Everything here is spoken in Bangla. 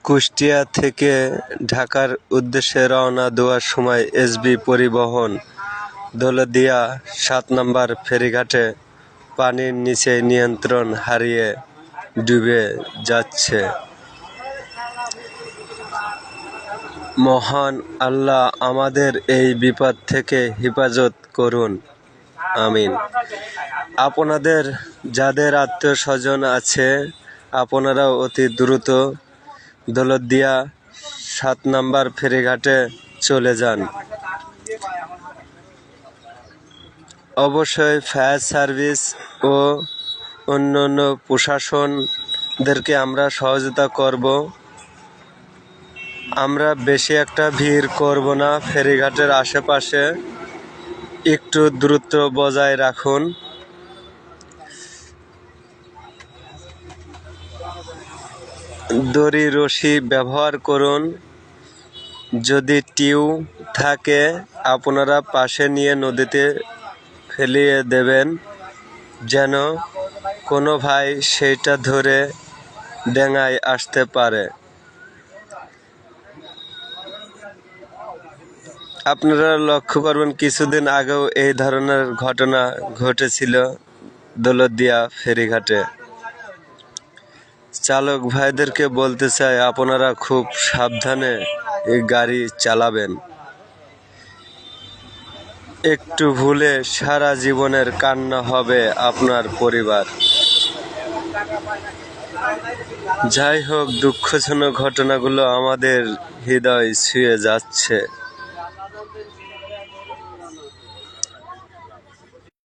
কুষ্টিয়া থেকে ঢাকার উদ্দেশ্যে রওনা দেওয়ার সময় এসবি পরিবহন দৌলতদিয়া ৭ নম্বর ফেরিঘাটে পানির নিচে নিয়ন্ত্রণ হারিয়ে ডুবে যাচ্ছে। মহান আল্লাহ আমাদের এই বিপদ থেকে হেফাজত করুন, আমিন। আপনাদের যাদের আত্মীয়-স্বজন আছে আপনারাও অতি দ্রুত দৌলতদিয়া ৭ নম্বর ফেরিঘাটে চলে যান। অবশ্যই ফায়ার সার্ভিস ও অন্যান্য প্রশাসনদেরকে আমরা সহযোগিতা করব। আমরা বেশি একটা ভিড় করব না। ফেরিঘাটের আশেপাশে একটু দূরত্ব বজায় রাখুন। দড়ি রশি ব্যবহার করুন। যদি টিউ থাকে আপনারা পাশে নিয়ে নদীতে ফেলিয়ে দেবেন, যেন কোনো ভাই সেইটা ধরে ডেঙায় আসতে পারে। আপনারা লক্ষ্য করবেন কিছুদিন আগেও এই ধরনের ঘটনা ঘটেছিল দৌলতদিয়া ফেরিঘাটে। চালক ভাইদেরকে বলতে চাই আপনারা খুব সাবধানে এই গাড়ি চালাবেন। একটু ভুলে সারা জীবনের কান্না হবে আপনার পরিবার। যাই হোক, দুঃখজনক ঘটনাগুলো আমাদের হৃদয় ছুঁয়ে যাচ্ছে।